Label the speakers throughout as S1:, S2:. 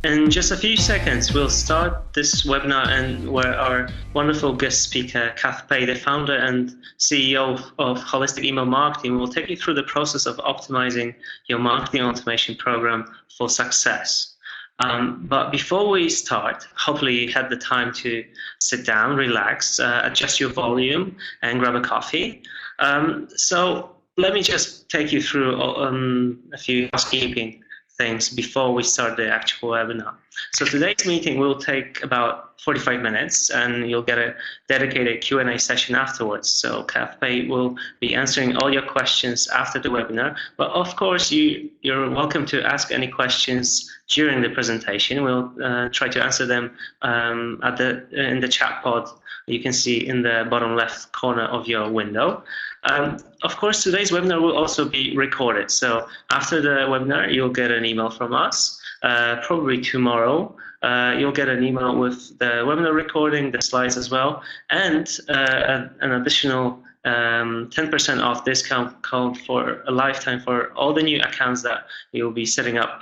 S1: In just a few seconds, we'll start this webinar and where our wonderful guest speaker, Kath Pei, the founder and CEO of Holistic Email Marketing, will take you through the process of optimizing your marketing automation program for success. But before we start, hopefully you had the time to sit down, relax, adjust your volume, and grab a coffee. So let me just take you through a few housekeeping things before we start the actual webinar. So today's meeting will take about 45 minutes, and you'll get a dedicated Q&A session afterwards. So Kath Pei will be answering all your questions after the webinar. But of course, you're welcome to ask any questions during the presentation. We'll try to answer them in the chat pod you can see in the bottom left corner of your window. Of course, today's webinar will also be recorded. So after the webinar, you'll get an email from us. Probably tomorrow, you'll get an email with the webinar recording, the slides as well, and an additional 10% off discount code for a lifetime for all the new accounts that you'll be setting up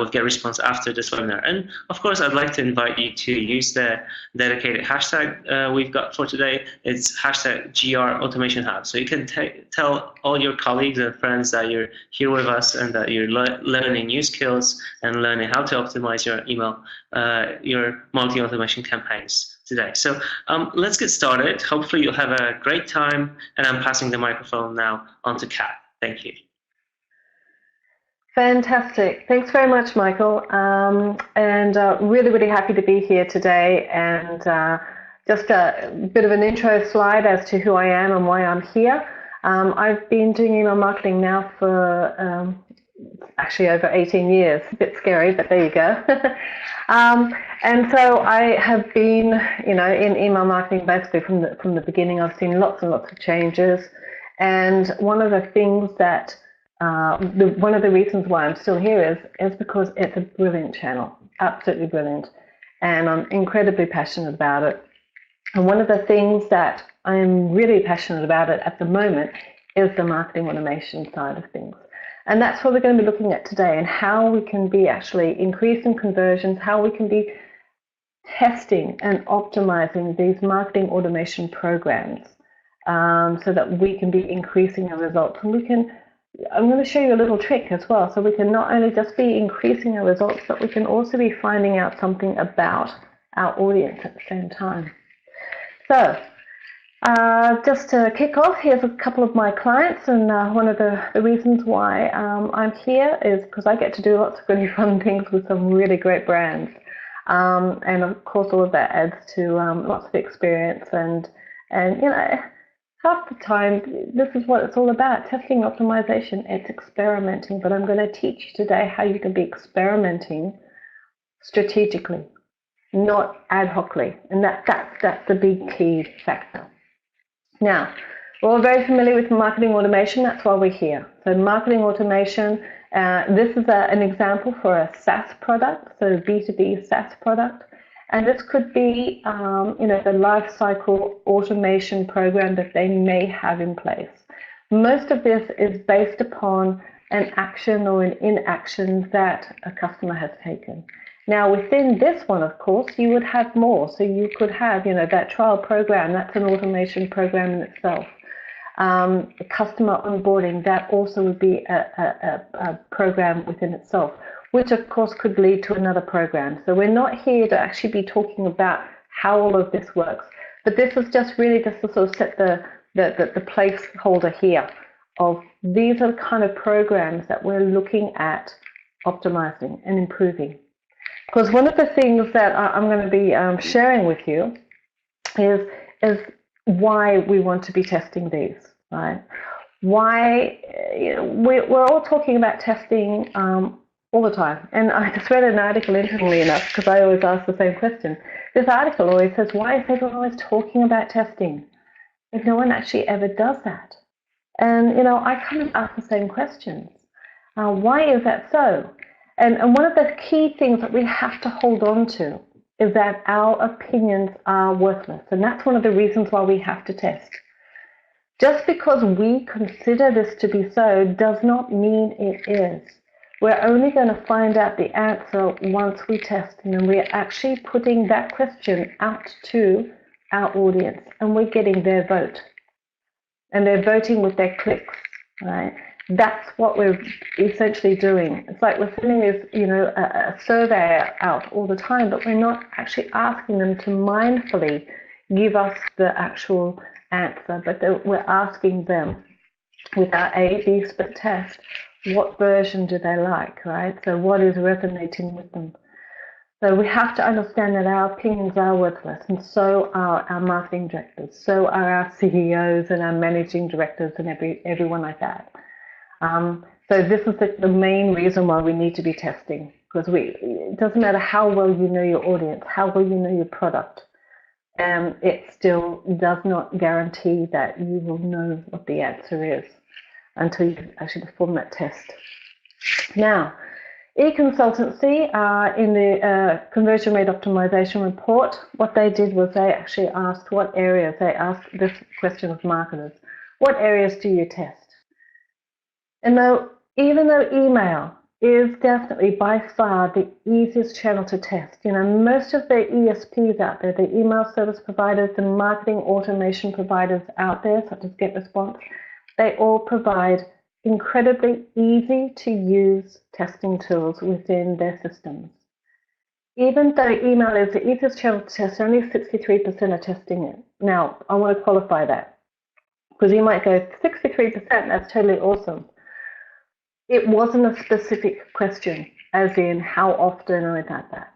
S1: with GetResponse after this webinar. And of course, I'd like to invite you to use the dedicated hashtag we've got for today. It's hashtag GR Automation Hub. So you can tell all your colleagues and friends that you're here with us and that you're learning new skills and learning how to optimize your email, your marketing automation campaigns today. So let's get started. Hopefully you'll have a great time, and I'm passing the microphone now on to Kat. Thank you.
S2: Fantastic. Thanks very much, Michael. Really, really happy to be here today. And just a bit of an intro slide as to who I am and why I'm here. I've been doing email marketing now for actually over 18 years. A bit scary, but there you go. And so I have been, in email marketing basically from the beginning. I've seen lots and lots of changes. And one of the things that one of the reasons why I'm still here is because it's a brilliant channel, absolutely brilliant, and I'm incredibly passionate about it. And one of the things that I'm really passionate about it at the moment is the marketing automation side of things. And that's what we're going to be looking at today, and how we can be actually increasing conversions, how we can be testing and optimizing these marketing automation programs so that we can be increasing our results. And I'm going to show you a little trick as well, so we can not only just be increasing our results, but we can also be finding out something about our audience at the same time. So just to kick off, here's a couple of my clients, and one of the reasons why I'm here is because I get to do lots of really fun things with some really great brands. And of course, all of that adds to lots of experience, and half the time, this is what it's all about, testing, optimization. It's experimenting, but I'm going to teach you today how you can be experimenting strategically, not ad hocly, and that's the big key factor. Now, we're all very familiar with marketing automation. That's why we're here. So marketing automation, this is an example for a SaaS product, so B2B SaaS product. And this could be, the life cycle automation program that they may have in place. Most of this is based upon an action or an inaction that a customer has taken. Now, within this one, of course, you would have more. So you could have, that trial program, that's an automation program in itself. Customer onboarding, that also would be a program within itself, which of course could lead to another program. So we're not here to actually be talking about how all of this works, but this is just really just to sort of set the placeholder here of these are the kind of programs that we're looking at optimizing and improving. Because one of the things that I'm going to be sharing with you is why we want to be testing these, right? Why we're all talking about testing all the time. And I just read an article, interestingly enough, because I always ask the same question. This article always says, why is everyone always talking about testing if no one actually ever does that? And, I kind of ask the same questions. Why is that so? And one of the key things that we have to hold on to is that our opinions are worthless. And that's one of the reasons why we have to test. Just because we consider this to be so does not mean it is. We're only going to find out the answer once we test, and we're actually putting that question out to our audience, and we're getting their vote. And they're voting with their clicks, right? That's what we're essentially doing. It's like we're sending this, a survey out all the time, but we're not actually asking them to mindfully give us the actual answer, but we're asking them with our A/B split test, what version do they like, right? So what is resonating with them? So we have to understand that our opinions are worthless, and so are our marketing directors, so are our CEOs and our managing directors and everyone like that. So this is the main reason why we need to be testing, because it doesn't matter how well you know your audience, how well you know your product, it still does not guarantee that you will know what the answer is until you actually perform that test. Now, e-consultancy, in the conversion rate optimization report, what they did was they actually asked they asked this question of marketers, what areas do you test? And even though email is definitely by far the easiest channel to test, most of the ESPs out there, the email service providers, the marketing automation providers out there, such as GetResponse, they all provide incredibly easy to use testing tools within their systems. Even though email is the easiest channel to test, only 63% are testing it. Now, I want to qualify that, because you might go, 63%, that's totally awesome. It wasn't a specific question, as in how often or about that.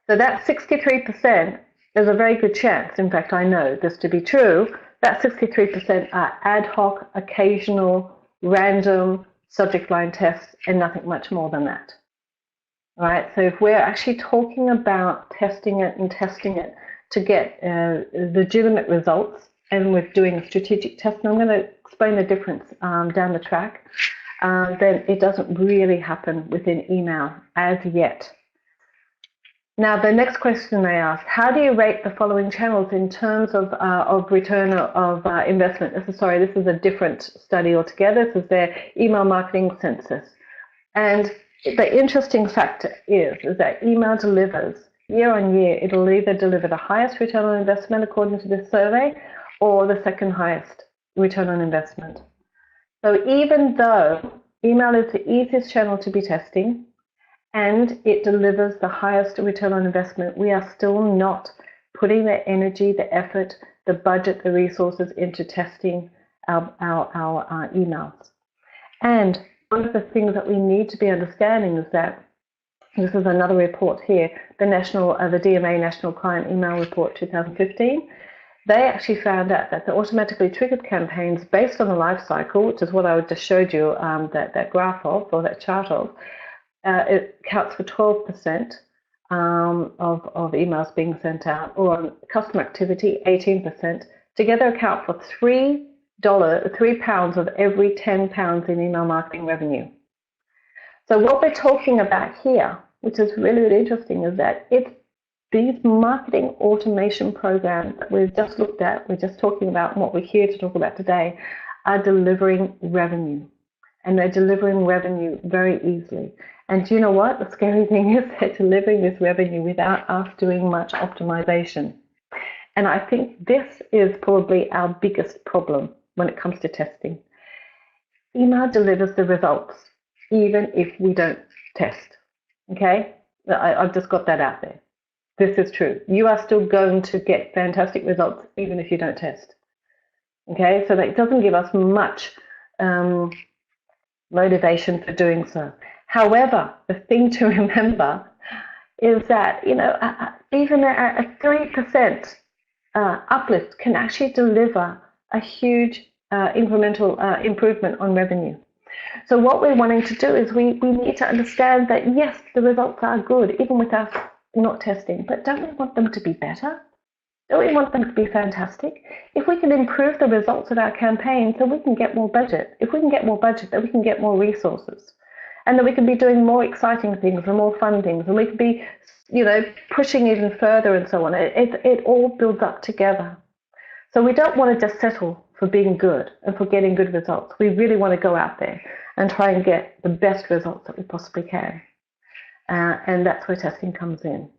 S2: So that 63% is a very good chance, in fact I know this to be true, that 63% are ad hoc, occasional, random subject line tests and nothing much more than that. All right, so if we're actually talking about testing it to get legitimate results, and we're doing a strategic test, and I'm going to explain the difference down the track, then it doesn't really happen within email as yet. Now, the next question they asked, how do you rate the following channels in terms of return of investment? This is a different study altogether. This is their email marketing census. And the interesting factor is that email delivers year on year. It'll either deliver the highest return on investment according to this survey, or the second highest return on investment. So even though email is the easiest channel to be testing, and it delivers the highest return on investment, we are still not putting the energy, the effort, the budget, the resources into testing our emails. And one of the things that we need to be understanding is that, this is another report here, the DMA National Client Email Report 2015, they actually found out that the automatically triggered campaigns based on the life cycle, which is what I just showed you that graph of, or that chart of, it counts for 12% of emails being sent out, or on customer activity, 18%. Together account for £3 of every £10 in email marketing revenue. So what we're talking about here, which is really, really interesting, is that it's these marketing automation programs that we've just looked at, we're just talking about, and what we're here to talk about today, are delivering revenue. And they're delivering revenue very easily. And do you know what? The scary thing is they're delivering this revenue without us doing much optimization. And I think this is probably our biggest problem when it comes to testing. Email delivers the results, even if we don't test. Okay? I've just got that out there. This is true. You are still going to get fantastic results, even if you don't test. Okay? So that doesn't give us much motivation for doing so. However, the thing to remember is that, even a 3% uplift can actually deliver a huge incremental improvement on revenue. So what we're wanting to do is we need to understand that, yes, the results are good, even with us not testing, but don't we want them to be better? Don't we want them to be fantastic? If we can improve the results of our campaigns, then we can get more budget. If we can get more budget, then we can get more resources. And then we can be doing more exciting things and more fun things, and we can be, pushing even further and so on. It all builds up together. So we don't want to just settle for being good and for getting good results. We really want to go out there and try and get the best results that we possibly can. And that's where testing comes in.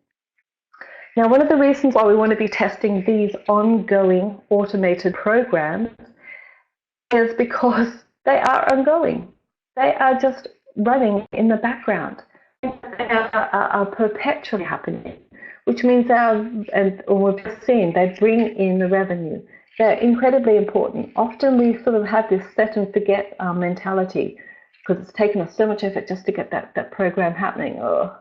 S2: Now, one of the reasons why we want to be testing these ongoing automated programs is because they are ongoing. They are just running in the background. They are perpetually happening, which means we've just seen, they bring in the revenue. They're incredibly important. Often we sort of have this set and forget mentality because it's taken us so much effort just to get that program happening. Oh.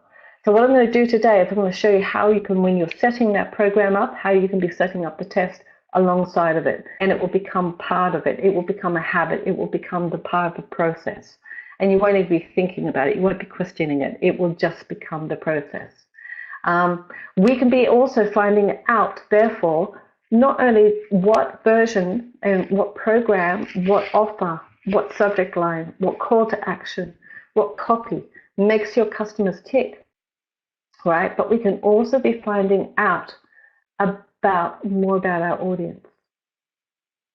S2: So what I'm going to do today is I'm going to show you how you can, when you're setting that program up, how you can be setting up the test alongside of it, and it will become part of it. It will become a habit. It will become the part of the process. And you won't even be thinking about it. You won't be questioning it. It will just become the process. We can be also finding out, therefore, not only what version and what program, what offer, what subject line, what call to action, what copy makes your customers tick, right? But we can also be finding out more about our audience.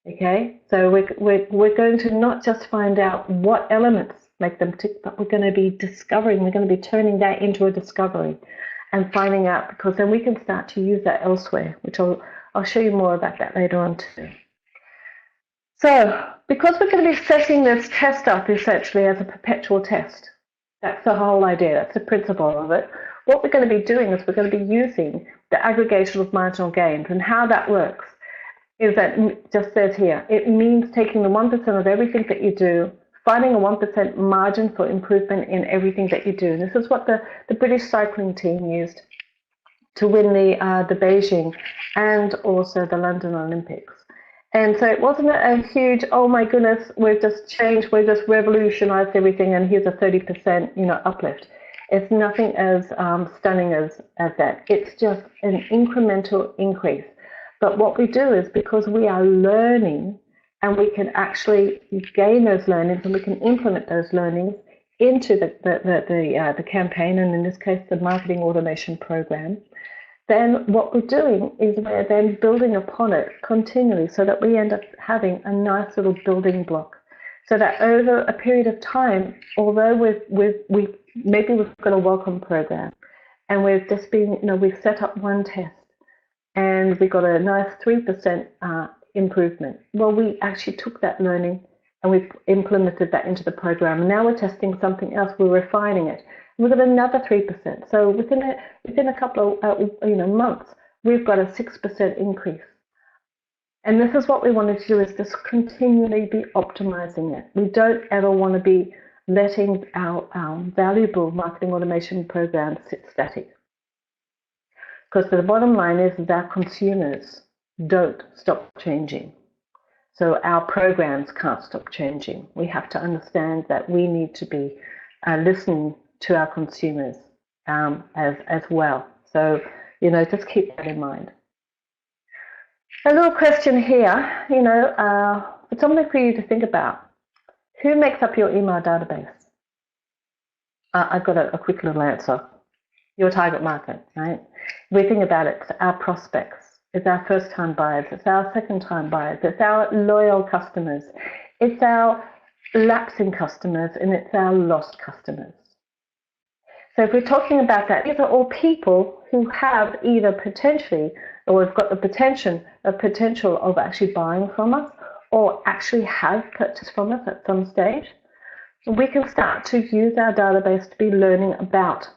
S2: Okay, so we're going to not just find out what elements make them tick, but we're going to be discovering, we're going to be turning that into a discovery and finding out, because then we can start to use that elsewhere, which I'll show you more about that later on too. So because we're going to be setting this test up essentially as a perpetual test, that's the whole idea, that's the principle of it. What we're going to be doing is we're going to be using the aggregation of marginal gains, and how that works is that it just says here, it means taking the 1% of everything that you do, finding a 1% margin for improvement in everything that you do. And this is what the British cycling team used to win the Beijing and also the London Olympics. And so it wasn't a huge, oh my goodness, we've just changed, we've just revolutionized everything and here's a 30% uplift. It's nothing as stunning as that. It's just an incremental increase. But what we do is, because we are learning and we can actually gain those learnings and we can implement those learnings into the campaign, and in this case, the marketing automation program, then what we're doing is we're then building upon it continually so that we end up having a nice little building block. So that over a period of time, although maybe we've got a welcome program and we've just been, we've set up one test and we got a nice 3% improvement. Well, we actually took that learning and we've implemented that into the program. And now we're testing something else, we're refining it. We've got another 3%. So within a couple of months, we've got a 6% increase. And this is what we want to do, is just continually be optimizing it. We don't ever want to be letting our valuable marketing automation program sit static. Because the bottom line is that our consumers don't stop changing. So our programs can't stop changing. We have to understand that we need to be listening to our consumers as well. So, just keep that in mind. A little question here, it's something for you to think about. Who makes up your email database? I've got a quick little answer. Your target market, right? We think about it, it's our prospects, it's our first-time buyers, it's our second-time buyers, it's our loyal customers, it's our lapsing customers, and it's our lost customers. So if we're talking about that, these are all people who have either potentially, or have got the potential of actually buying from us, or actually have purchased from us at some stage. We can start to use our database to be learning about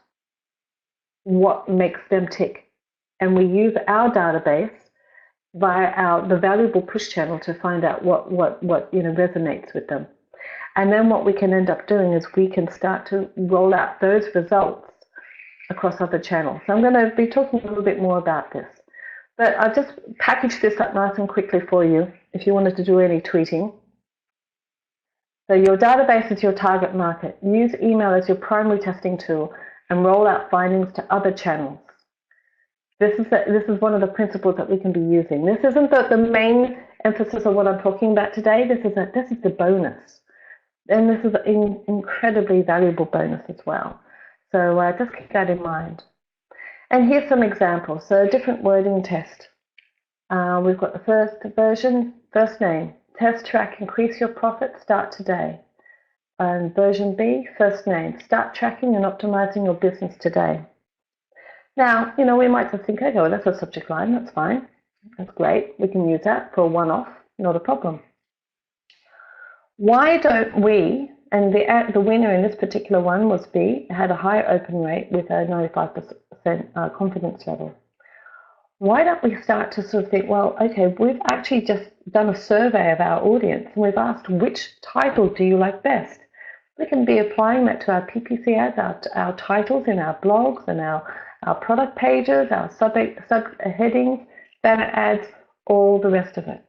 S2: what makes them tick. And we use our database via the valuable push channel to find out what resonates with them. And then what we can end up doing is we can start to roll out those results across other channels. So I'm going to be talking a little bit more about this. But I've just packaged this up nice and quickly for you if you wanted to do any tweeting. So your database is your target market. Use email as your primary testing tool and roll out findings to other channels. This is one of the principles that we can be using. This isn't the main emphasis of what I'm talking about today. This is the bonus. And this is an incredibly valuable bonus as well. So just keep that in mind. And here's some examples. So a different wording test. We've got the first version, first name, test, track, increase your profit, start today. And version B, first name, start tracking and optimizing your business today. Now, we might just think, okay, well, that's a subject line, that's fine. That's great. We can use that for a one-off, not a problem. Why don't we, and the winner in this particular one was B, had a high open rate with a 95% confidence level. Why don't we start to sort of think, well, okay, we've actually just done a survey of our audience and we've asked, which title do you like best? We can be applying that to our PPC ads, our titles in our blogs and our product pages, our subheadings, banner ads, all the rest of it.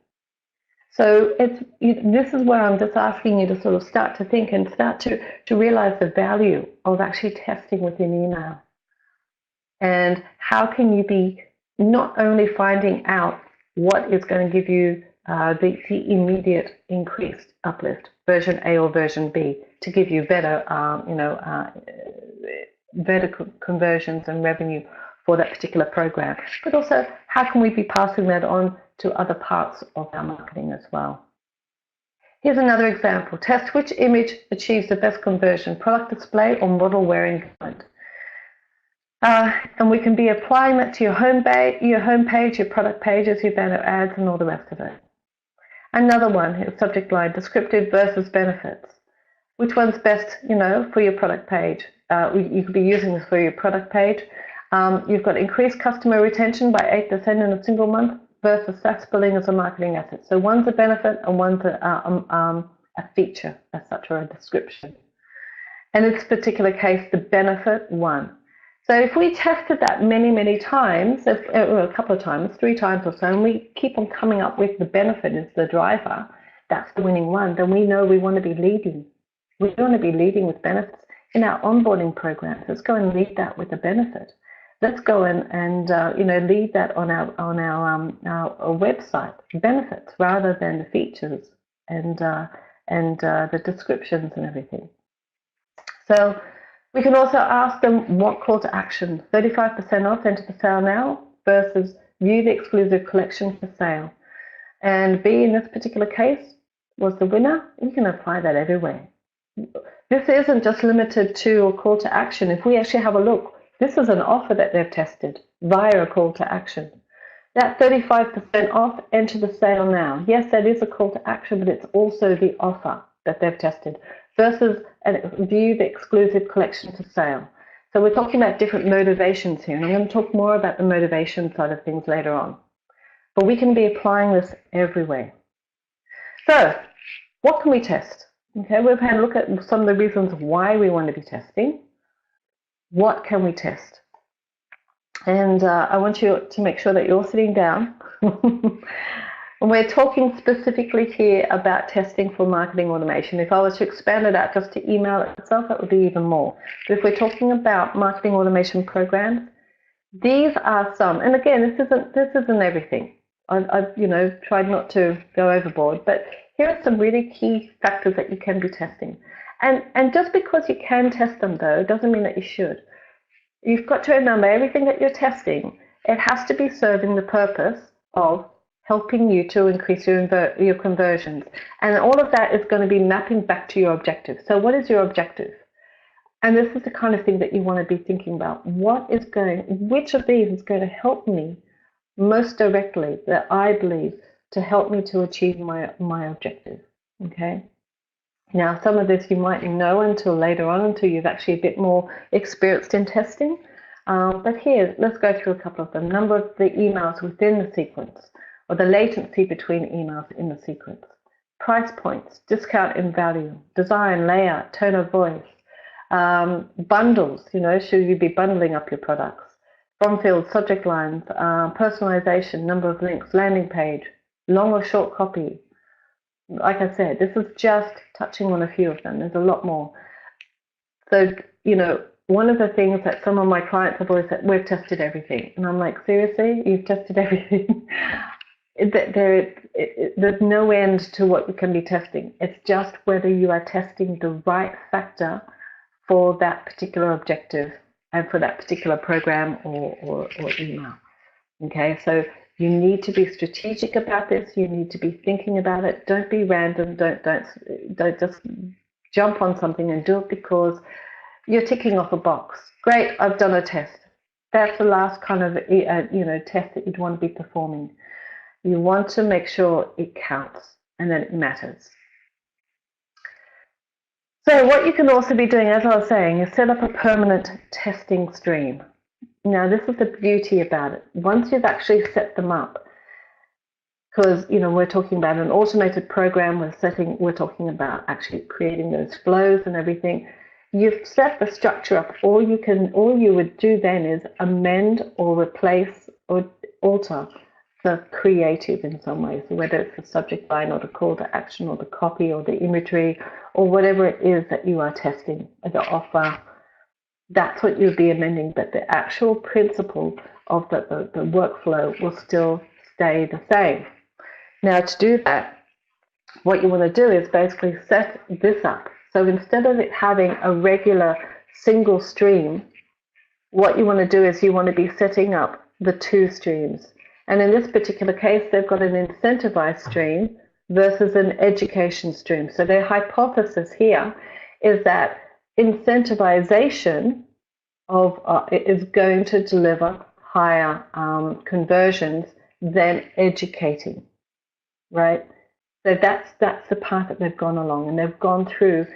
S2: So this is where I'm just asking you to sort of start to think and start to realize the value of actually testing within email. And how can you be not only finding out what is going to give you the immediate increased uplift, version A or version B, to give you better, better conversions and revenue for that particular program, but also how can we be passing that on to other parts of our marketing as well. Here's another example. Test which image achieves the best conversion, product display or model wearing garment. And we can be applying that to your homepage, your product pages, your banner ads, and all the rest of it. Another one is subject line, descriptive versus benefits. Which one's best, for your product page? You could be using this for your product page. You've got increased customer retention by 8% in a single month versus SaaS billing as a marketing asset. So one's a benefit and one's a feature as such, or a description. And in this particular case, the benefit won. So if we tested that many times, a couple of times, 3 times or so, and we keep on coming up with the benefit as the driver, that's the winning one, then we know we want to be leading. We want to be leading with benefits in our onboarding programs. Let's go and lead that with a benefit. Let's go and lead that on our website, benefits rather than the features and the descriptions and everything. So we can also ask them what call to action, 35% off, enter the sale now, versus view the exclusive collection for sale. And B, in this particular case, was the winner. You can apply that everywhere. This isn't just limited to a call to action. If we actually have a look, this is an offer that they've tested via a call to action. That 35% off, enter the sale now. Yes, that is a call to action, but it's also the offer that they've tested versus view the exclusive collection for sale. So we're talking about different motivations here, and I'm going to talk more about the motivation side of things later on. But we can be applying this everywhere. So what can we test? Okay, we've had a look at some of the reasons why we want to be testing. What can we test? And I want you to make sure that you're sitting down. And we're talking specifically here about testing for marketing automation. If I was to expand it out just to email itself, that would be even more. But if we're talking about marketing automation programs, these are some. And again, this isn't everything. I've tried not to go overboard, but here are some really key factors that you can be testing. And just because you can test them, though, doesn't mean that you should. You've got to remember, everything that you're testing, it has to be serving the purpose of helping you to increase your conversions. And all of that is going to be mapping back to your objective. So what is your objective? And this is the kind of thing that you want to be thinking about. Which of these is going to help me most directly, that I believe, to help me to achieve my objective? Okay. Now, some of this you might know until later on, until you've actually a bit more experienced in testing. But here, let's go through a couple of them. Number of the emails within the sequence, or the latency between emails in the sequence. Price points, discount in value, design, layout, tone of voice, bundles, should you be bundling up your products, from field, subject lines, personalization, number of links, landing page, long or short copy. Like I said, this is just touching on a few of them. There's a lot more. So, one of the things that some of my clients have always said, we've tested everything. And I'm like, seriously? You've tested everything? There's no end to what you can be testing. It's just whether you are testing the right factor for that particular objective and for that particular program or email. Okay, so You need to be strategic about this. You need to be thinking about it. Don't be random. Don't just jump on something and do it because you're ticking off a box. Great, I've done a test. That's the last kind of test that you'd want to be performing. You want to make sure it counts and that it matters. So what you can also be doing, as I was saying, is set up a permanent testing stream. Now, this is the beauty about it. Once you've actually set them up, because we're talking about an automated program, we're talking about actually creating those flows and everything. You've set the structure up. All you would do then is amend or replace or alter the creative in some way. So whether it's the subject line or the call to action or the copy or the imagery or whatever it is that you are testing, the offer, that's what you'll be amending. But the actual principle of the workflow will still stay the same. Now, to do that, what you want to do is basically set this up. So instead of it having a regular single stream, what you want to do is you want to be setting up the two streams. And in this particular case, they've got an incentivized stream versus an education stream. So their hypothesis here is that incentivization is going to deliver higher conversions than educating, right? So that's the path that they've gone along, and they've gone through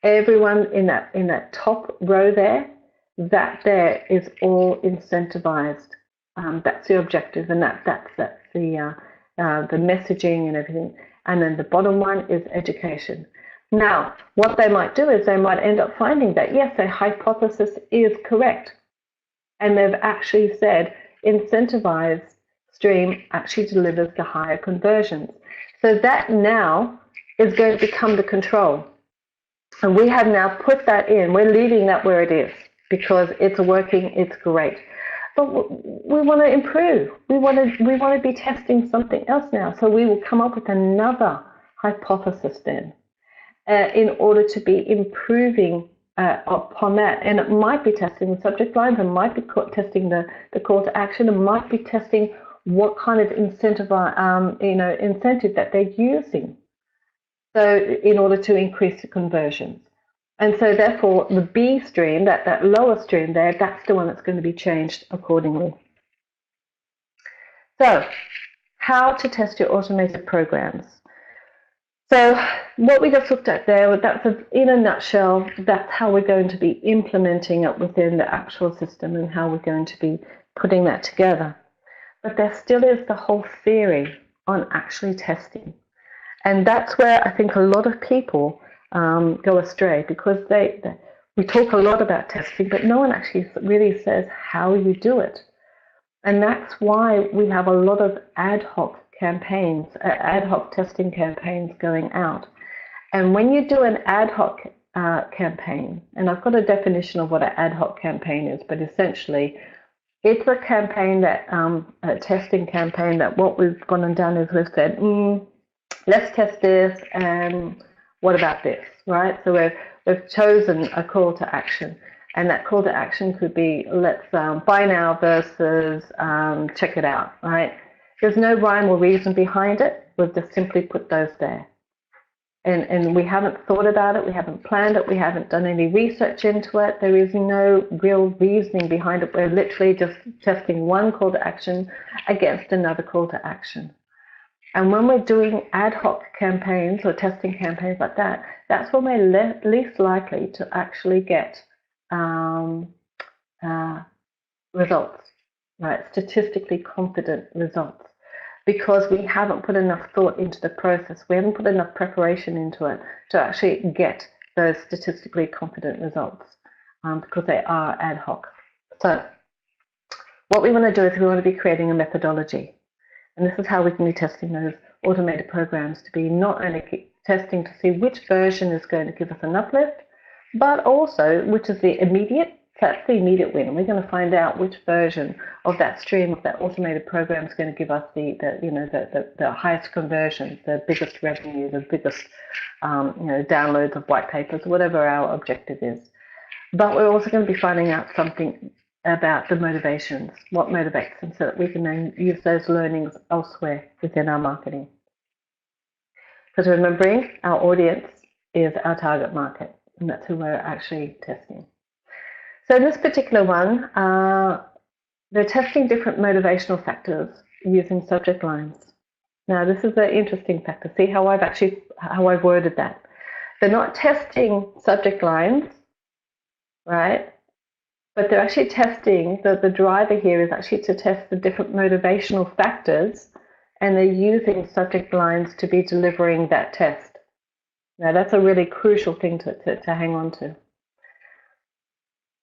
S2: everyone in that top row there. That there is all incentivized. That's the objective, and that's the messaging and everything. And then the bottom one is education. Now, what they might do is they might end up finding that yes, their hypothesis is correct, and they've actually said incentivized stream actually delivers the higher conversions. So that now is going to become the control. And we have now put that in. We're leaving that where it is because it's working, it's great. But we want to improve. We want to be testing something else now. So we will come up with another hypothesis then in order to be improving upon that. And it might be testing the subject lines, it might be testing the call to action, it might be testing what kind of incentive that they're using. So in order to increase the conversions. And so therefore the B stream, that lower stream there, that's the one that's going to be changed accordingly. So how to test your automated programs. So what we just looked at there, that's in a nutshell, that's how we're going to be implementing it within the actual system and how we're going to be putting that together. But there still is the whole theory on actually testing. And that's where I think a lot of people go astray, because we talk a lot about testing, but no one actually really says how you do it. And that's why we have a lot of ad hoc campaigns, ad hoc testing campaigns going out. And when you do an ad hoc campaign, and I've got a definition of what an ad hoc campaign is, but essentially it's a campaign that, a testing campaign that what we've gone and done is we've said, let's test this, and what about this, right? So we've chosen a call to action, and that call to action could be, let's buy now versus check it out, right? There's no rhyme or reason behind it. We've just simply put those there. And we haven't thought about it, we haven't planned it, we haven't done any research into it. There is no real reasoning behind it. We're literally just testing one call to action against another call to action. And when we're doing ad hoc campaigns or testing campaigns like that, that's when we're least likely to actually get results, right? Statistically confident results, because we haven't put enough thought into the process. We haven't put enough preparation into it to actually get those statistically confident results, because they are ad hoc. So what we want to do is we want to be creating a methodology. And this is how we can be testing those automated programs, to be not only testing to see which version is going to give us an uplift, but also which is the immediate. That's the immediate win. And we're going to find out which version of that stream of that automated program is going to give us the highest conversions, the biggest revenue, the biggest downloads of white papers, whatever our objective is. But we're also going to be finding out something about the motivations, what motivates them, so that we can then use those learnings elsewhere within our marketing. Because remembering, our audience is our target market, and that's who we're actually testing. So in this particular one, they're testing different motivational factors using subject lines. Now, this is an interesting factor. See how I've worded that. They're not testing subject lines, right? But they're actually testing, the driver here is actually to test the different motivational factors, and they're using subject lines to be delivering that test. Now, that's a really crucial thing to hang on to.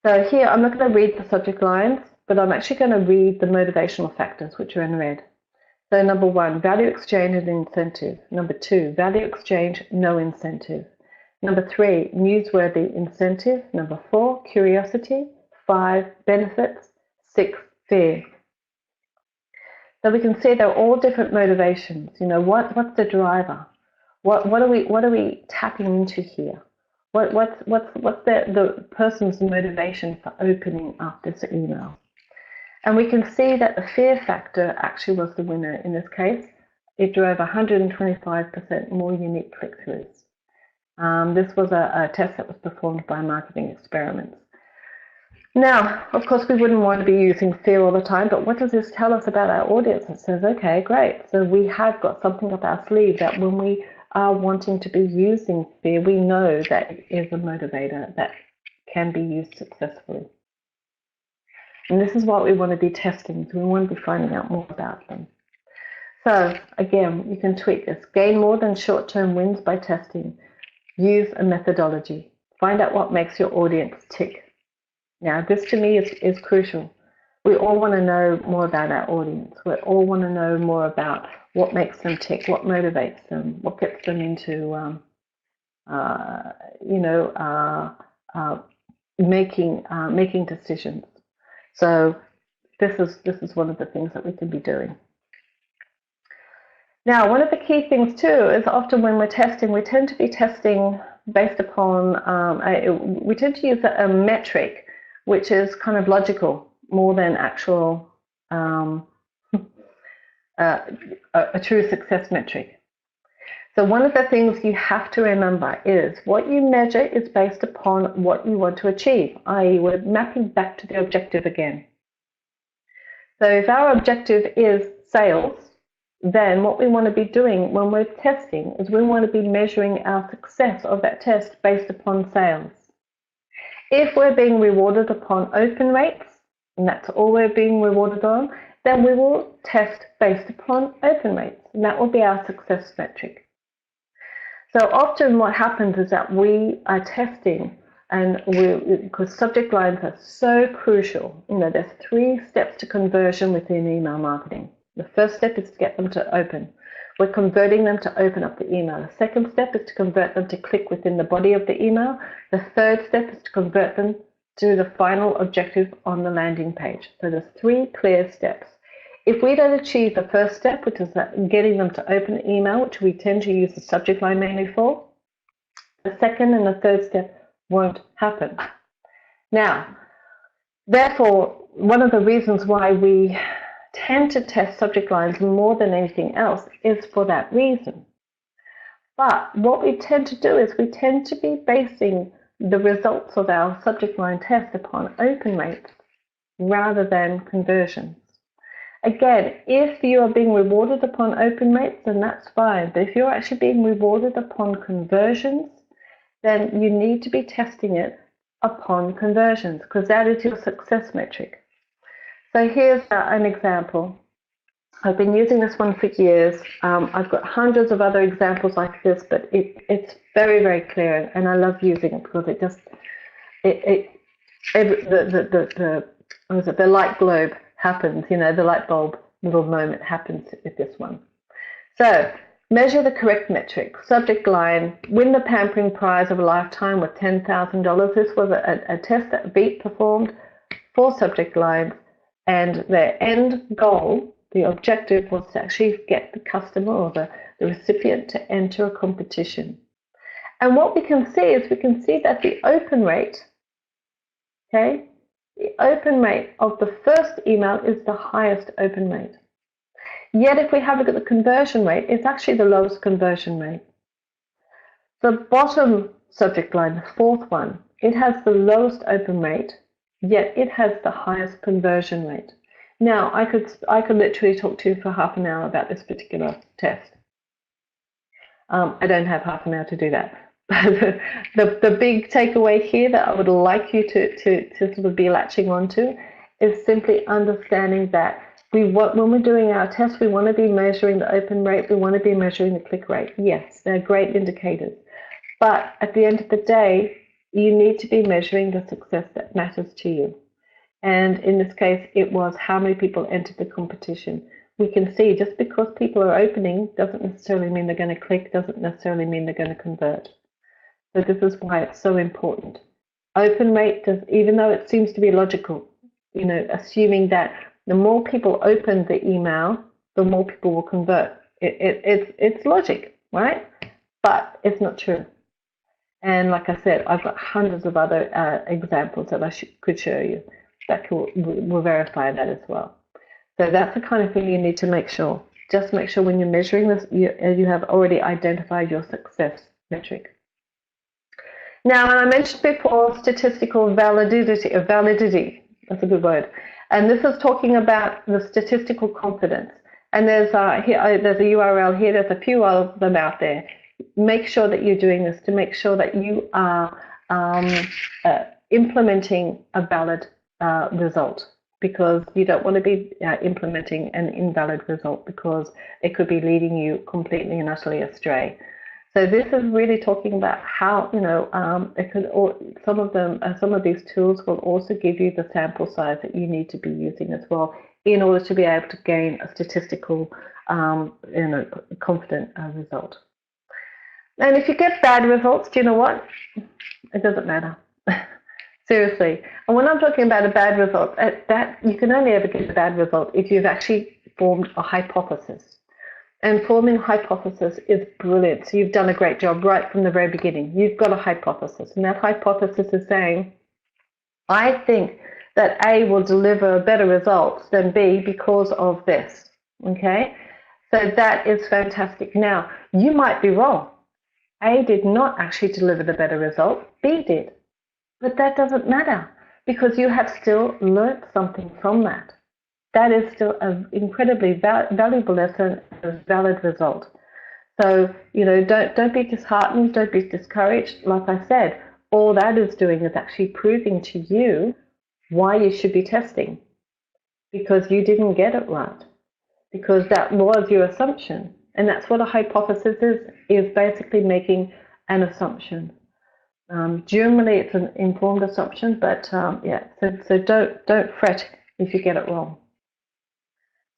S2: So here, I'm not going to read the subject lines, but I'm actually going to read the motivational factors, which are in red. So number 1, value exchange and incentive. Number 2, value exchange, no incentive. Number 3, newsworthy incentive. Number 4, curiosity. 5, benefits. 6, fear. So we can see they're all different motivations. You know, what's the driver? What are we tapping into here? What's the person's motivation for opening up this email? And we can see that the fear factor actually was the winner in this case. It drove 125% more unique click-throughs. This was a test that was performed by Marketing Experiments. Now, of course, we wouldn't want to be using fear all the time, but what does this tell us about our audience? It says, okay, great. So we have got something up our sleeve that when we are wanting to be using fear, we know that it is a motivator that can be used successfully. And this is what we want to be testing. So we want to be finding out more about them. So again, you can tweak this. Gain more than short-term wins by testing. Use a methodology. Find out what makes your audience tick. Now, this to me is crucial. We all want to know more about our audience. We all want to know more about what makes them tick, what motivates them, what gets them into, making decisions. So this is one of the things that we can be doing. Now, one of the key things too is often when we're testing, we tend to be testing based upon, we tend to use a metric which is kind of logical more than actual a true success metric. So one of the things you have to remember is what you measure is based upon what you want to achieve, i.e. we're mapping back to the objective again. So if our objective is sales, then what we want to be doing when we're testing is we want to be measuring our success of that test based upon sales. If we're being rewarded upon open rates, and that's all we're being rewarded on, then we will test based upon open rates, and that will be our success metric. So often what happens is that we are testing, and because subject lines are so crucial. You know, there's 3 steps to conversion within email marketing. The first step is to get them to open. We're converting them to open up the email. The second step is to convert them to click within the body of the email. The third step is to convert them to the final objective on the landing page. So there's 3 clear steps. If we don't achieve the first step, which is getting them to open the email, which we tend to use the subject line mainly for, the second and the third step won't happen. Now, therefore, one of the reasons why we tend to test subject lines more than anything else is for that reason. But what we tend to do is we tend to be basing the results of our subject line test upon open rates rather than conversions. Again, if you are being rewarded upon open rates, then that's fine. But if you're actually being rewarded upon conversions, then you need to be testing it upon conversions, because that is your success metric. So here's an example. I've been using this one for years. I've got hundreds of other examples like this, but it's very, very clear, and I love using it because it just the light globe happens. You know, the light bulb little moment happens with this one. So measure the correct metric. Subject line: win the pampering prize of a lifetime with $10,000. This was a test that Beat performed for subject lines. And their end goal, the objective, was to actually get the customer or the recipient to enter a competition. And what we can see is we can see that the open rate, okay, The open rate of the first email is the highest open rate. Yet if we have a look at the conversion rate, it's actually the lowest conversion rate. The bottom subject line, the fourth one, it has the lowest open rate, yet it has the highest conversion rate. Now, I could literally talk to you for half an hour about this particular test. I don't have half an hour to do that. The big takeaway here that I would like you to sort of be latching onto is simply understanding that when we're doing our test, we want to be measuring the open rate, we want to be measuring the click rate. Yes, they're great indicators. But at the end of the day, you need to be measuring the success that matters to you. And in this case, it was how many people entered the competition. We can see just because people are opening doesn't necessarily mean they're going to click, doesn't necessarily mean they're going to convert. So this is why it's so important. Open rate, even though it seems to be logical, assuming that the more people open the email, the more people will convert. It's logic, right? But it's not true. And like I said, I've got hundreds of other examples that I could show you that will verify that as well. So that's the kind of thing you need to make sure. Just make sure when you're measuring this, you have already identified your success metric. Now, I mentioned before statistical validity. That's a good word. And this is talking about the statistical confidence. And there's a URL here. There's a few of them out there. Make sure that you're doing this to make sure that you are implementing a valid result, because you don't want to be implementing an invalid result because it could be leading you completely and utterly astray. So this is really talking about how, some of these tools will also give you the sample size that you need to be using as well in order to be able to gain a statistical, confident result. And if you get bad results, do you know what? It doesn't matter. Seriously. And when I'm talking about a bad result, that you can only ever get a bad result if you've actually formed a hypothesis. And forming a hypothesis is brilliant. So you've done a great job right from the very beginning. You've got a hypothesis. And that hypothesis is saying, I think that A will deliver better results than B because of this. Okay? So that is fantastic. Now, you might be wrong. A did not actually deliver the better result. B did. But that doesn't matter because you have still learned something from that. That is still an incredibly valuable lesson, a valid result. So, don't be disheartened, don't be discouraged. Like I said, all that is doing is actually proving to you why you should be testing, because you didn't get it right, because that was your assumption. And that's what a hypothesis is basically making an assumption. Generally, it's an informed assumption, but so don't fret if you get it wrong.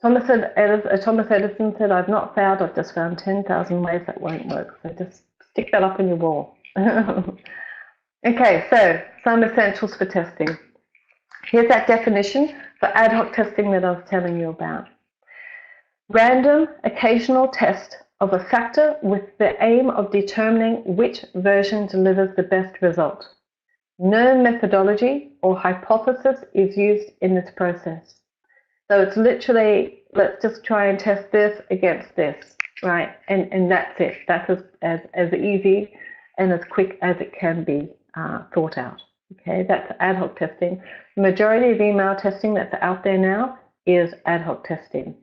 S2: Thomas Edison said, I've not failed, I've just found 10,000 ways that won't work. So just stick that up on your wall. Okay, so some essentials for testing. Here's that definition for ad hoc testing that I was telling you about. Random, occasional test of a factor with the aim of determining which version delivers the best result. No methodology or hypothesis is used in this process. So it's literally, let's just try and test this against this, right? And that's it. That's as easy and as quick as it can be thought out. Okay, that's ad hoc testing. The majority of email testing that's out there now is ad hoc testing.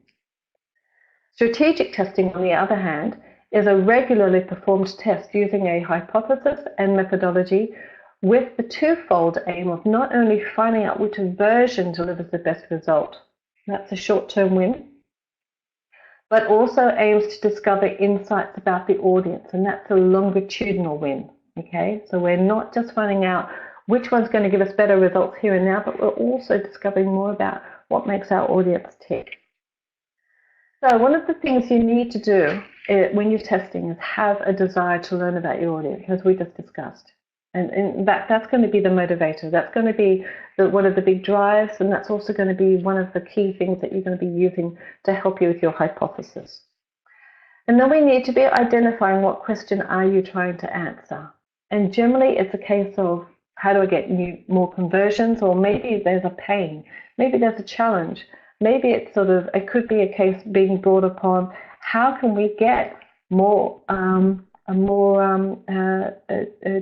S2: Strategic testing, on the other hand, is a regularly performed test using a hypothesis and methodology with the twofold aim of not only finding out which version delivers the best result, that's a short-term win, but also aims to discover insights about the audience, and that's a longitudinal win. Okay, so we're not just finding out which one's going to give us better results here and now, but we're also discovering more about what makes our audience tick. So one of the things you need to do when you're testing is have a desire to learn about your audience, as we just discussed. And that's going to be the motivator. That's going to be one of the big drives, and that's also going to be one of the key things that you're going to be using to help you with your hypothesis. And then we need to be identifying what question are you trying to answer. And generally, it's a case of How do I get more conversions? Or maybe there's a pain. Maybe there's a challenge. Maybe it's it could be a case being brought upon, how can we get more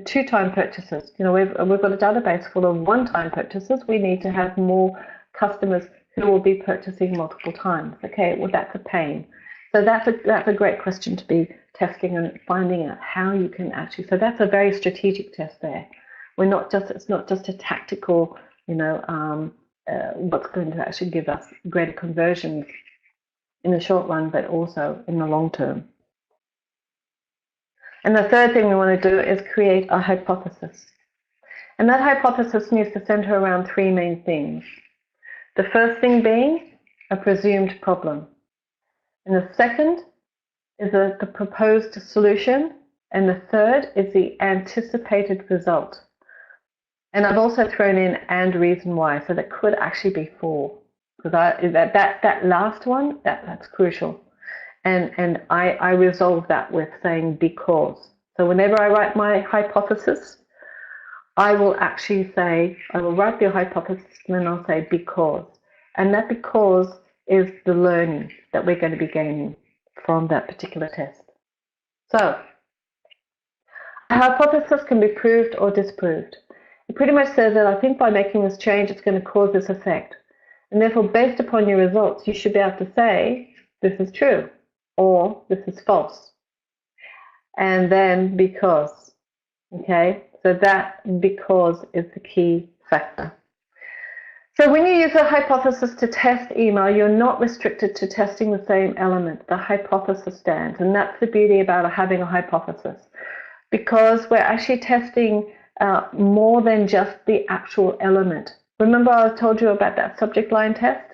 S2: two-time purchases? We've got a database full of one-time purchases. We need to have more customers who will be purchasing multiple times. Okay, well, that's a pain. So that's a great question to be testing and finding out how you can actually. So that's a very strategic test there. It's not just a tactical, what's going to actually give us greater conversions in the short run, but also in the long term. And the third thing we want to do is create a hypothesis. And that hypothesis needs to center around three main things. The first thing being a presumed problem. And the second is the proposed solution. And the third is the anticipated result. And I've also thrown in and reason why, so that could actually be four. Because that last one, that's crucial. And I resolve that with saying because. So whenever I write my hypothesis, I will actually say, I will write the hypothesis and then I'll say because. And that because is the learning that we're going to be gaining from that particular test. So, a hypothesis can be proved or disproved. It pretty much says that I think by making this change, it's going to cause this effect. And therefore, based upon your results, you should be able to say, this is true, or this is false. And then because, okay? So that because is the key factor. So when you use a hypothesis to test email, you're not restricted to testing the same element. The hypothesis stands, and that's the beauty about having a hypothesis, because we're actually testing more than just the actual element. Remember I told you about that subject line test?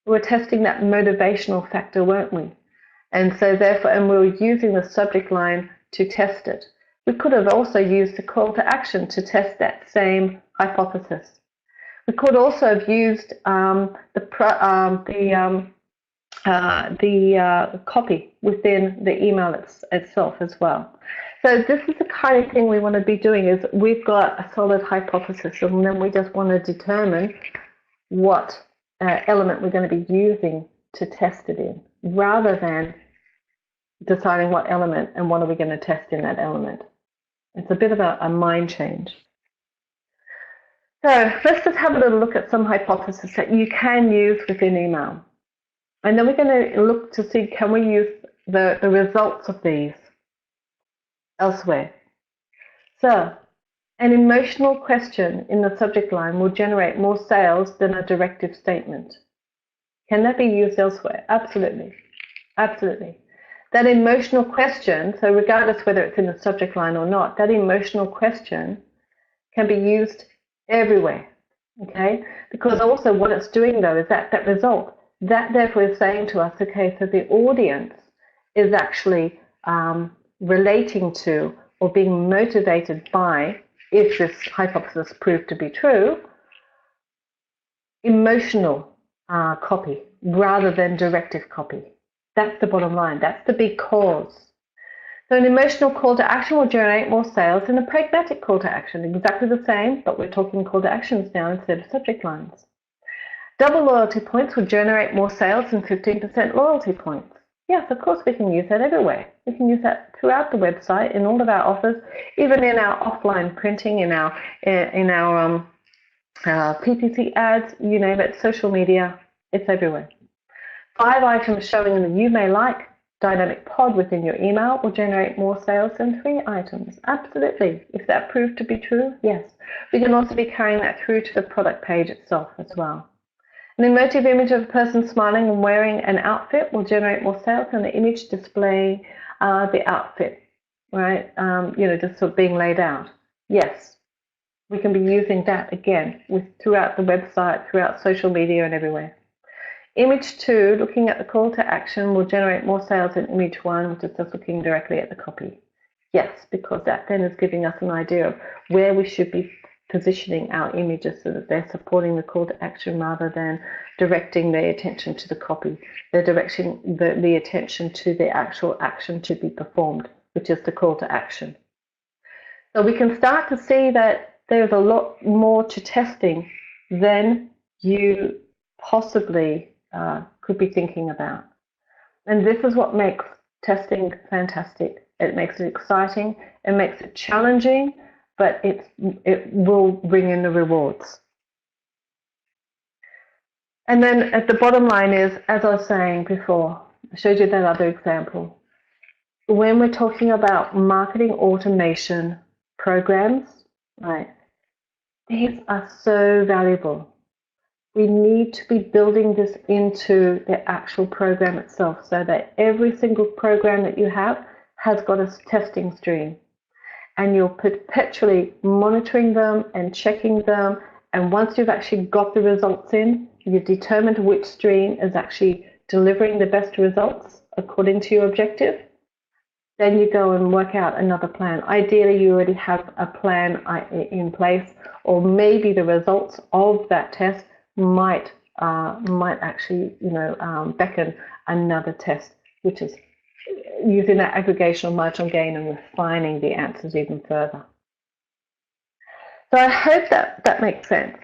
S2: We were testing that motivational factor, weren't we? And so therefore, and we were using the subject line to test it. We could have also used the call to action to test that same hypothesis. We could also have used the copy within the email itself as well. So this is the kind of thing we want to be doing, is we've got a solid hypothesis, and then we just want to determine what element we're going to be using to test it in, rather than deciding what element and what are we going to test in that element. It's a bit of a mind change. So let's just have a little look at some hypotheses that you can use within email. And then we're going to look to see, can we use the results of these elsewhere? So an emotional question in the subject line will generate more sales than a directive statement. Can that be used elsewhere? Absolutely. Absolutely. That emotional question, so regardless whether it's in the subject line or not, that emotional question can be used everywhere, okay? Because also what it's doing, though, is that result, that therefore is saying to us, okay, so the audience is actually relating to or being motivated by, if this hypothesis proved to be true, emotional copy rather than directive copy. That's the bottom line. That's the because. So an emotional call to action will generate more sales than a pragmatic call to action. Exactly the same, but we're talking call to actions now instead of subject lines. Double loyalty points will generate more sales than 15% loyalty points. Yes, of course we can use that everywhere. We can use that throughout the website, in all of our offers, even in our offline printing, in our PPC ads, you name it, social media, it's everywhere. 5 items showing that you may like dynamic pod within your email will generate more sales than 3 items. Absolutely. If that proved to be true, yes. We can also be carrying that through to the product page itself as well. An emotive image of a person smiling and wearing an outfit will generate more sales than the image displaying the outfit, right? Just sort of being laid out. Yes. We can be using that again throughout the website, throughout social media and everywhere. Image 2, looking at the call to action, will generate more sales than image 1, which is just looking directly at the copy. Yes, because that then is giving us an idea of where we should be positioning our images so that they're supporting the call to action rather than directing their attention to the copy. They're directing the attention to the actual action to be performed, which is the call to action. So we can start to see that there's a lot more to testing than you possibly could be thinking about. And this is what makes testing fantastic. It makes it exciting, it makes it challenging, but it will bring in the rewards. And then at the bottom line is, as I was saying before, I showed you that other example. When we're talking about marketing automation programs, right, these are so valuable. We need to be building this into the actual program itself so that every single program that you have has got a testing stream. And you're perpetually monitoring them and checking them. And once you've actually got the results in, you've determined which stream is actually delivering the best results according to your objective. Then you go and work out another plan. Ideally, you already have a plan in place, or maybe the results of that test might actually, beckon another test, which is using that aggregation of marginal gain and refining the answers even further. So I hope that makes sense.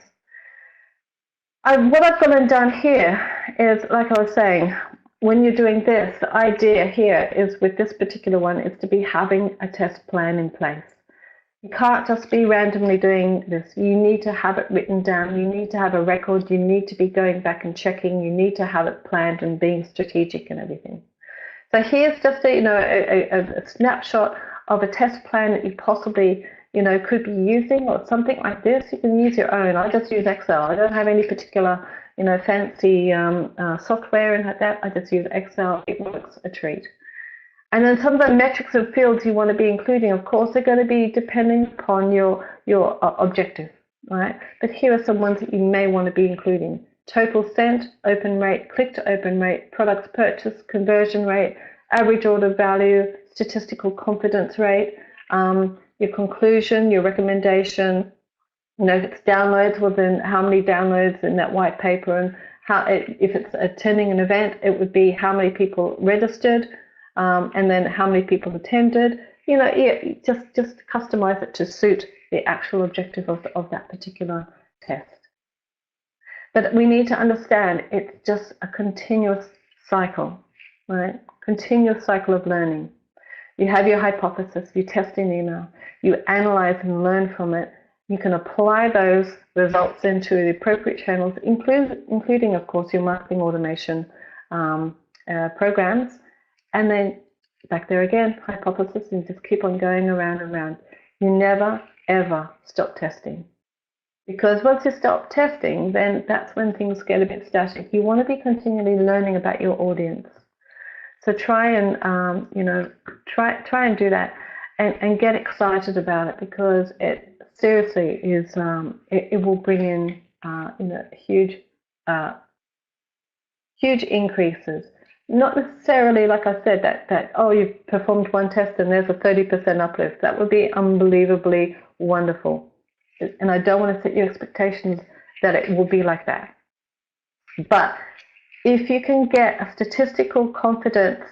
S2: What I've gone and done here is, like I was saying, when you're doing this, the idea here is with this particular one is to be having a test plan in place. You can't just be randomly doing this. You need to have it written down. You need to have a record. You need to be going back and checking. You need to have it planned and being strategic and everything. So here's just a snapshot of a test plan that you possibly could be using, or something like this. You can use your own. I just use Excel. I don't have any particular fancy software and like that. I just use Excel. It works a treat. And then some of the metrics and fields you want to be including, of course, are going to be depending upon your objective, right? But here are some ones that you may want to be including. Total sent, open rate, click to open rate, products purchased, conversion rate, average order value, statistical confidence rate, your conclusion, your recommendation. If it's downloads, well then how many downloads in that white paper, and if it's attending an event, it would be how many people registered, and then how many people attended. Just customize it to suit the actual objective of that particular test. But we need to understand it's just a continuous cycle, right? Continuous cycle of learning. You have your hypothesis, you test in email, you analyze and learn from it. You can apply those results into the appropriate channels, including, of course, your marketing automation programs. And then back there again, hypothesis, and just keep on going around and around. You never, ever stop testing. Because once you stop testing, then that's when things get a bit static. You want to be continually learning about your audience. So try and try and do that, and get excited about it, because it seriously is it will bring in huge increases. Not necessarily, like I said, that you've performed one test and there's a 30% uplift. That would be unbelievably wonderful. And I don't want to set your expectations that it will be like that. But if you can get a statistical confidence,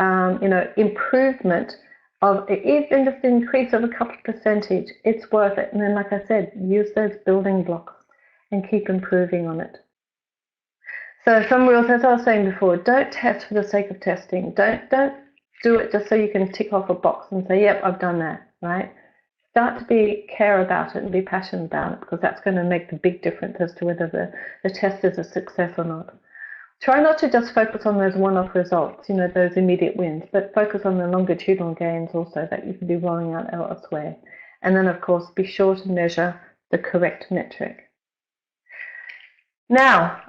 S2: improvement of even just an increase of a couple of percentage, it's worth it. And then, like I said, use those building blocks and keep improving on it. So some rules, as I was saying before, don't test for the sake of testing. Don't do it just so you can tick off a box and say, yep, I've done that, right? Start to care about it and be passionate about it, because that's going to make the big difference as to whether the test is a success or not. Try not to just focus on those one-off results, those immediate wins, but focus on the longitudinal gains also that you can be rolling out elsewhere. And then, of course, be sure to measure the correct metric. Now,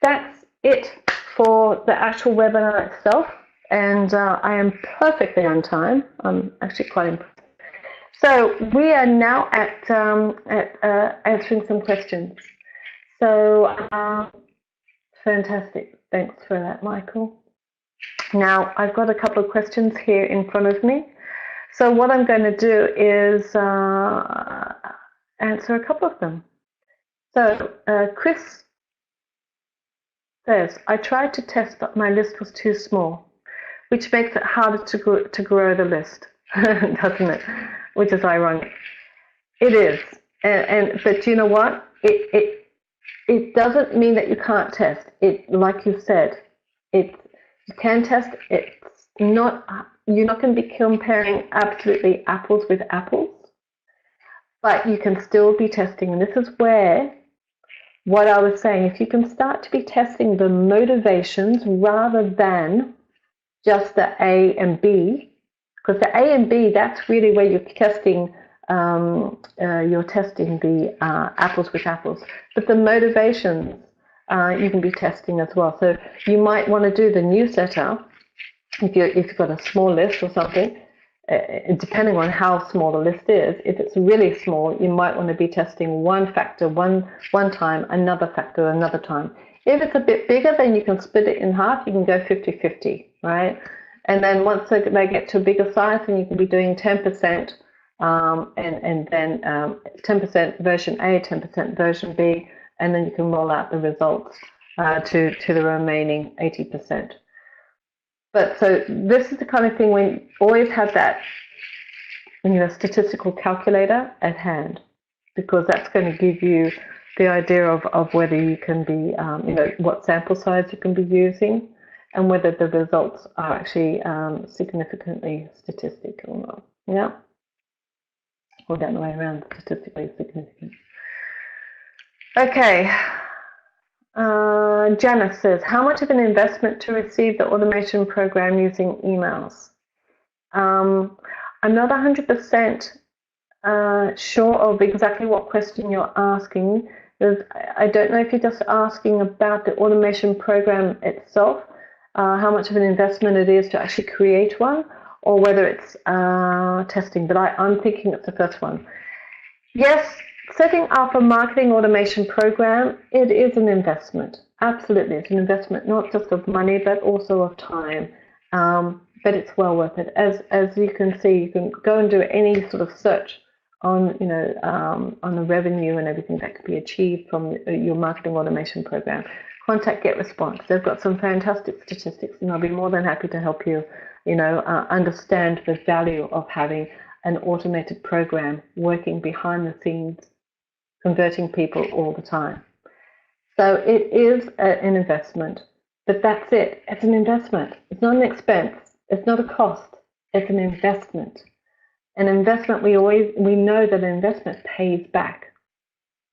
S2: that's it for the actual webinar itself, and I am perfectly on time. I'm actually quite impressed. So we are now at answering some questions. So fantastic. Thanks for that, Michael. Now, I've got a couple of questions here in front of me. So what I'm going to do is answer a couple of them. So Chris says, I tried to test, but my list was too small, which makes it harder to grow the list, doesn't it? Which is ironic. It is, but you know what? It doesn't mean that you can't test. It, like you said, it you can test. It's not, you're not going to be comparing absolutely apples with apples, but you can still be testing. And this is where what I was saying, if you can start to be testing the motivations rather than just the A and B, because the A and B, that's really where you're testing the apples with apples. But the motivations, you can be testing as well. So you might want to do the newsletter if you've got a small list or something. Depending on how small the list is, if it's really small, you might want to be testing one factor one time, another factor another time. If it's a bit bigger, then you can split it in half. You can go 50-50, right? And then once they get to a bigger size, then you can be doing 10%, and then 10% version A, 10% version B, and then you can roll out the results to the remaining 80%. But so this is the kind of thing when you always have that, when you have a statistical calculator at hand, because that's going to give you the idea of whether you can be, what sample size you can be using, and whether the results are actually significantly statistical or not. Yeah, or the other way around, statistically significant. Okay. Janice says, how much of an investment to receive the automation program using emails? I'm not 100% sure of exactly what question you're asking. I don't know if you're just asking about the automation program itself, how much of an investment it is to actually create one, or whether it's testing, but I'm thinking it's the first one. Yes, setting up a marketing automation program, it is an investment. Absolutely, it's an investment, not just of money, but also of time. But it's well worth it. As you can see, you can go and do any sort of search on, on the revenue and everything that could be achieved from your marketing automation program. Contact Get Response. They've got some fantastic statistics, and I'll be more than happy to help you, understand the value of having an automated program working behind the scenes, converting people all the time. So it is an investment, but that's it. It's an investment. It's not an expense. It's not a cost. It's an investment. An investment, we know that an investment pays back,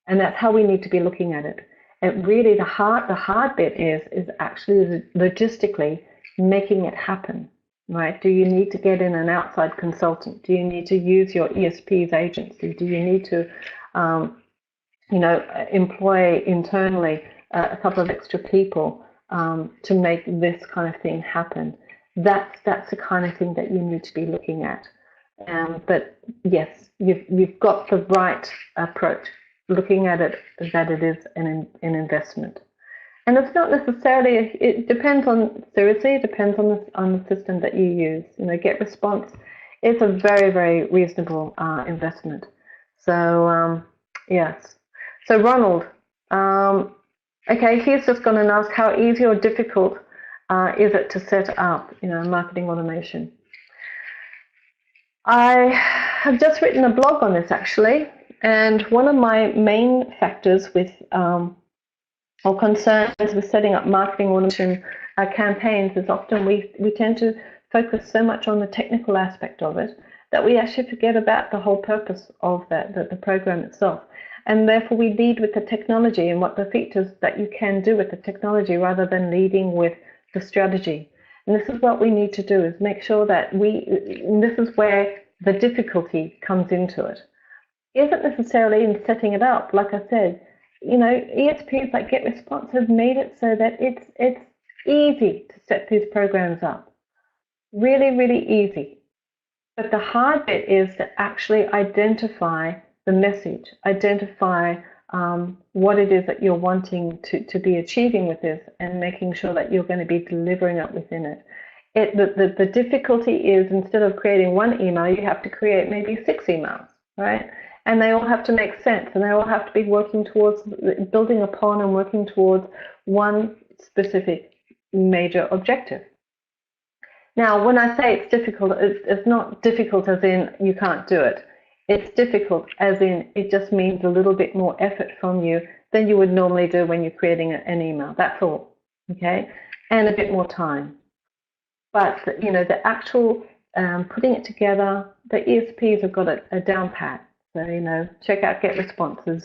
S2: and that's how we need to be looking at it. And really, the hard bit is actually logistically making it happen. Right? Do you need to get in an outside consultant? Do you need to use your ESP's agency? Do you need to, employ internally a couple of extra people to make this kind of thing happen? That's the kind of thing that you need to be looking at. But yes, you've got the right approach, looking at it that it is an investment. And it's not necessarily, it depends on the system that you use. Get Response is a very, very reasonable investment. So, yes. So Ronald, okay, he's just gone and asked, how easy or difficult is it to set up, marketing automation? I have just written a blog on this, actually. And one of my main factors with or concerns with setting up marketing automation campaigns is often we tend to focus so much on the technical aspect of it that we actually forget about the whole purpose of the program itself. And therefore we lead with the technology and what the features that you can do with the technology rather than leading with the strategy. And this is what we need to do, is make sure that this is where the difficulty comes into it. It isn't necessarily in setting it up, like I said. ESPs like Get Response have made it so that it's easy to set these programs up. Really, really easy. But the hard bit is to actually identify the message, identify what it is that you're wanting to be achieving with this, and making sure that you're going to be delivering it within it. The difficulty is, instead of creating one email, you have to create maybe 6 emails, right? And they all have to make sense, and they all have to be working towards building upon and working towards one specific major objective. Now, when I say it's difficult, it's not difficult as in you can't do it. It's difficult, as in it just means a little bit more effort from you than you would normally do when you're creating an email. That's all, okay? And a bit more time. But the actual putting it together, the ESPs have got a down pat. So check out Get Responses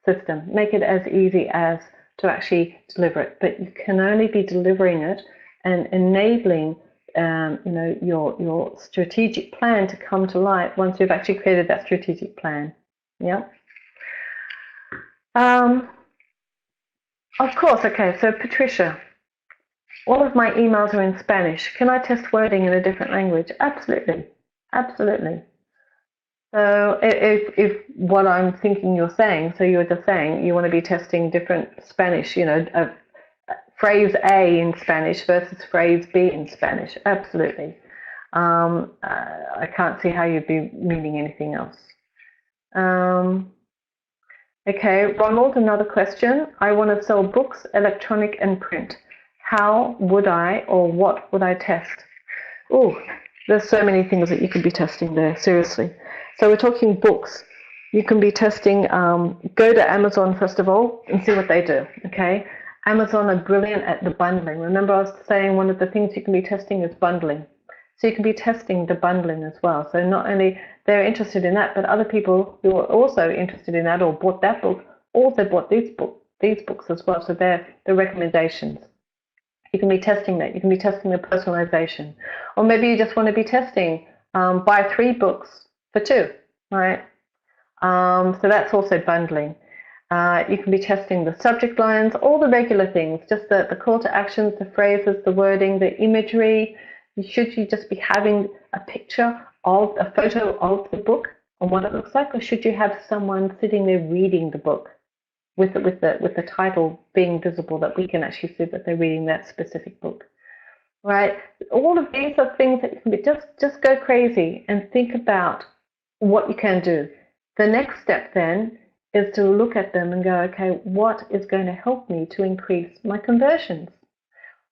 S2: system. Make it as easy as to actually deliver it. But you can only be delivering it and enabling your strategic plan to come to light once you've actually created that strategic plan. Yeah. Of course. Okay. So Patricia, all of my emails are in Spanish. Can I test wording in a different language? Absolutely. Absolutely. So if what I'm thinking you're saying, so you're just saying you want to be testing different Spanish, phrase A in Spanish versus phrase B in Spanish. Absolutely. I can't see how you'd be meaning anything else. Okay, Ronald, another question. I want to sell books, electronic and print. How would I, or what would I test? Oh, there's so many things that you could be testing there, seriously. So we're talking books. You can be testing, go to Amazon first of all and see what they do, okay? Amazon are brilliant at the bundling. Remember I was saying one of the things you can be testing is bundling. So you can be testing the bundling as well. So not only they're interested in that, but other people who are also interested in that or bought that book also bought these books as well. So they're the recommendations. You can be testing that. You can be testing the personalization. Or maybe you just want to be testing buy 3 books for 2, right? So that's also bundling. You can be testing the subject lines, all the regular things, just the call to actions, the phrases, the wording, the imagery. Should you just be having a picture of a photo of the book and what it looks like, or should you have someone sitting there reading the book with the title being visible that we can actually see that they're reading that specific book, right? All of these are things that you can be just go crazy and think about what you can do. The next step then is to look at them and go, okay, what is going to help me to increase my conversions?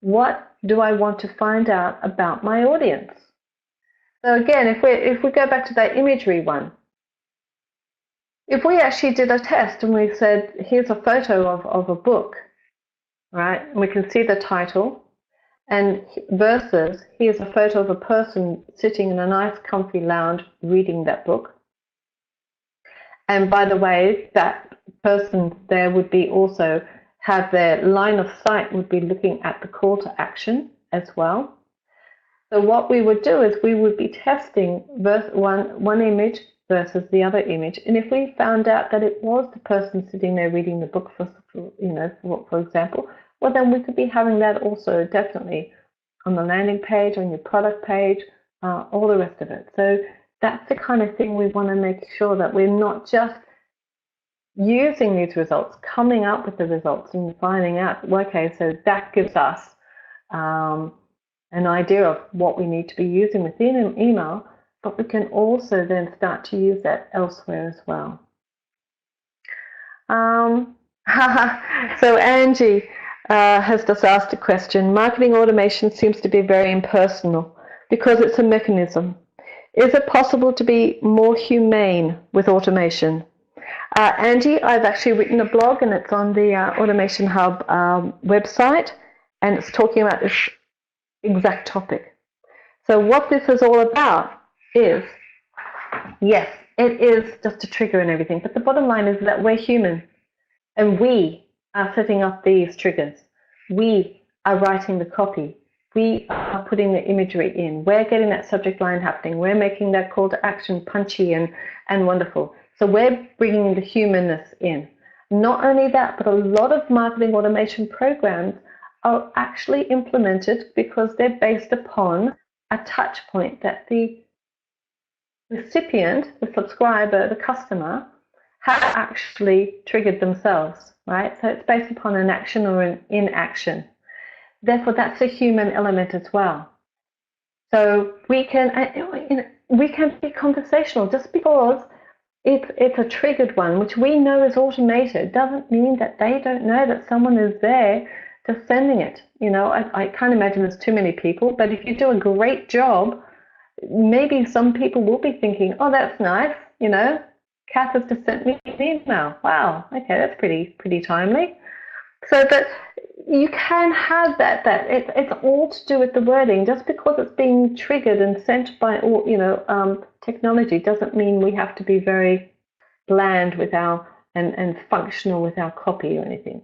S2: What do I want to find out about my audience? So again, if we go back to that imagery one, if we actually did a test and we said, here's a photo of a book, right? And we can see the title, and versus here's a photo of a person sitting in a nice comfy lounge reading that book. And by the way, that person there would be also have their line of sight would be looking at the call to action as well. So what we would do is we would be testing one image versus the other image. And if we found out that it was the person sitting there reading the book, for example, well, then we could be having that also definitely on the landing page, on your product page, all the rest of it. So that's the kind of thing we want to make sure that we're not just using these results, coming up with the results and finding out, okay, so that gives us an idea of what we need to be using within an email, but we can also then start to use that elsewhere as well. So Angie has just asked a question. Marketing automation seems to be very impersonal because it's a mechanism. Is it possible to be more humane with automation? Angie, I've actually written a blog and it's on the Automation Hub website, and it's talking about this exact topic. So what this is all about is, yes, it is just a trigger and everything, but the bottom line is that we're human and we are setting up these triggers. We are writing the copy. We are putting the imagery in. We're getting that subject line happening. We're making that call to action punchy and wonderful. So we're bringing the humanness in. Not only that, but a lot of marketing automation programs are actually implemented because they're based upon a touch point that the recipient, the subscriber, the customer, have actually triggered themselves, right? So it's based upon an action or an inaction. Therefore, that's a human element as well. So we can be conversational. Just because it's a triggered one, which we know is automated, doesn't mean that they don't know that someone is there just sending it. I can't imagine there's too many people, but if you do a great job, maybe some people will be thinking, oh, that's nice. Kath has just sent me an email. Wow, okay, that's pretty timely. So that you can have that it's all to do with the wording. Just because it's being triggered and sent by technology doesn't mean we have to be very bland with and functional with our copy or anything.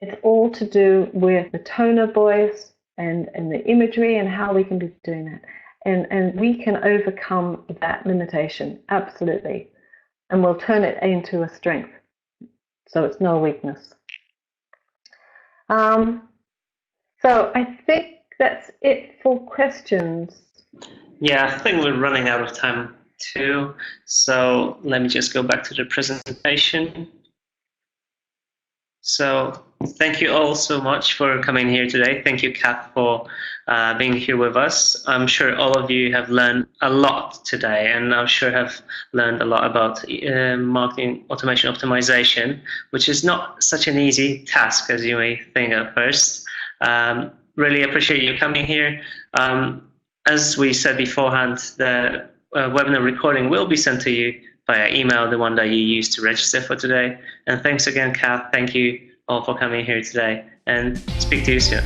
S2: It's all to do with the tone of voice and the imagery and how we can be doing that. And we can overcome that limitation, absolutely. And we'll turn it into a strength. So it's no weakness. So I think that's it for questions.
S1: Yeah, I think we're running out of time too. So let me just go back to the presentation. So thank you all so much for coming here today. Thank you, Kath, for being here with us. I'm sure all of you have learned a lot today, and I'm sure have learned a lot about marketing automation optimization, which is not such an easy task as you may think at first. Really appreciate you coming here. As we said beforehand, the webinar recording will be sent to you via email, the one that you used to register for today. And thanks again, Kath. Thank you all for coming here today, and speak to you soon.